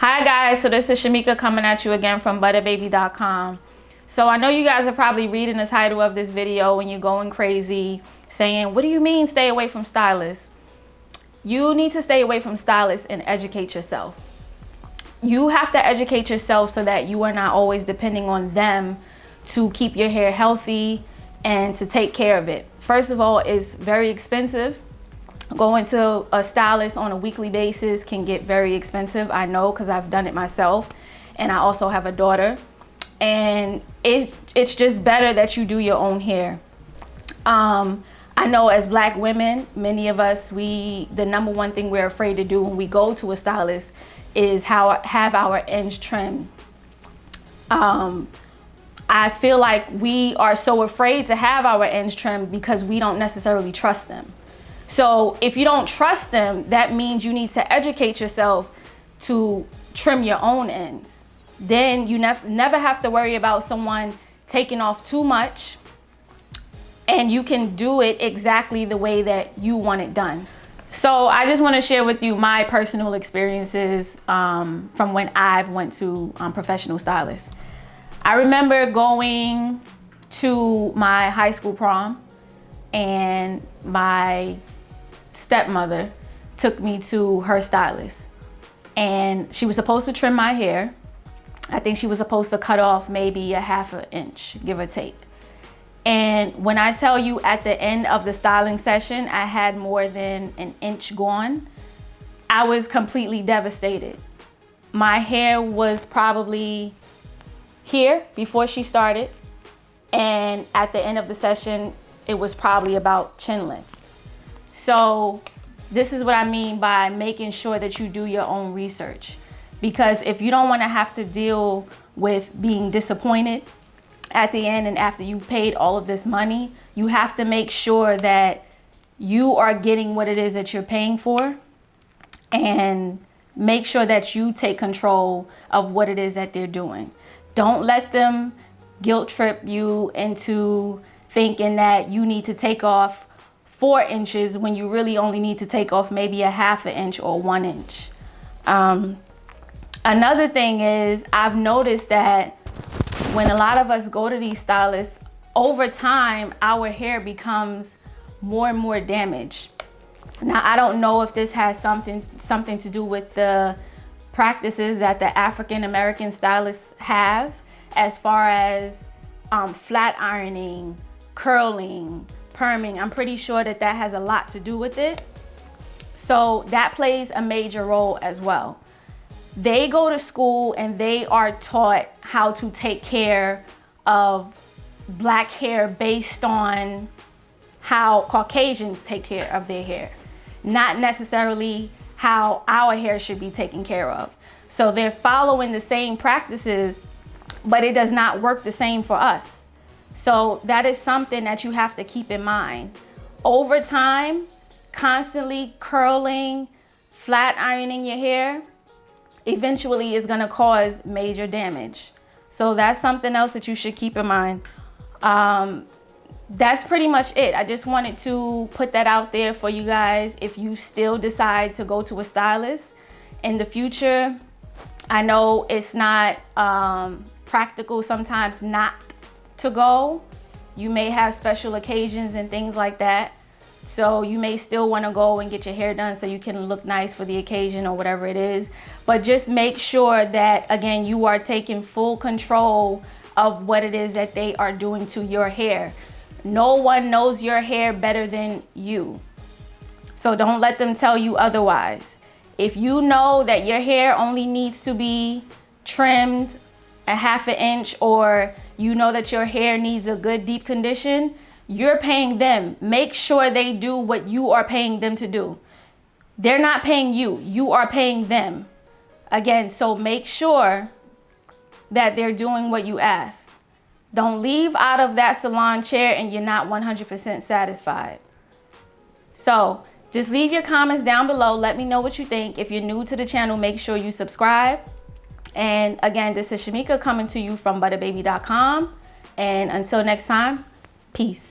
Hi guys, so this is Shamika coming at you again from ButtaBabee.com. So I know you guys are probably reading the title of this video and you're going crazy saying, what do you mean stay away from stylists? You need to stay away from stylists and educate yourself. You have to educate yourself so that you are not always depending on them to keep your hair healthy and to take care of it. First of all, it's very expensive. Going to a stylist on a weekly basis can get very expensive. I know because I've done it myself, and I also have a daughter. And it's just better that you do your own hair. I know as Black women, many of us, the number one thing we're afraid to do when we go to a stylist is have our ends trimmed. I feel like we are so afraid to have our ends trimmed because we don't necessarily trust them. So if you don't trust them, that means you need to educate yourself to trim your own ends. Then you never have to worry about someone taking off too much, and you can do it exactly the way that you want it done. So I just want to share with you my personal experiences from when I've went to professional stylists. I remember going to my high school prom, and my stepmother took me to her stylist, and she was supposed to trim my hair. I think she was supposed to cut off maybe a half an inch, give or take. And when I tell you at the end of the styling session, I had more than an inch gone, I was completely devastated. My hair was probably here before she started, and at the end of the session, it was probably about chin length. So this is what I mean by making sure that you do your own research. Because if you don't want to have to deal with being disappointed at the end and after you've paid all of this money, you have to make sure that you are getting what it is that you're paying for, and make sure that you take control of what it is that they're doing. Don't let them guilt trip you into thinking that you need to take off 4 inches when you really only need to take off maybe a half an inch or 1 inch. Another thing is, I've noticed that when a lot of us go to these stylists, over time, our hair becomes more and more damaged. Now, I don't know if this has something to do with the practices that the African American stylists have as far as flat ironing, curling, perming. I'm pretty sure that has a lot to do with it. So that plays a major role as well. They go to school and they are taught how to take care of Black hair based on how Caucasians take care of their hair, not necessarily how our hair should be taken care of. So they're following the same practices, but it does not work the same for us. So that is something that you have to keep in mind. Over time, constantly curling, flat ironing your hair, eventually is gonna cause major damage. So that's something else that you should keep in mind. That's pretty much it. I just wanted to put that out there for you guys. If you still decide to go to a stylist in the future, I know it's not practical sometimes not to go. You may have special occasions and things like that. So you may still want to go and get your hair done so you can look nice for the occasion or whatever it is. But just make sure that, again, you are taking full control of what it is that they are doing to your hair. No one knows your hair better than you. So don't let them tell you otherwise. If you know that your hair only needs to be trimmed a half an inch, or you know that your hair needs a good deep condition, you're paying them. Make sure they do what you are paying them to do. They're not paying you, you are paying them. Again, so make sure that they're doing what you ask. Don't leave out of that salon chair and you're not 100% satisfied. So just leave your comments down below. Let me know what you think. If you're new to the channel, make sure you subscribe. And again, this is Shamika coming to you from ButtaBabee.com. And until next time, peace.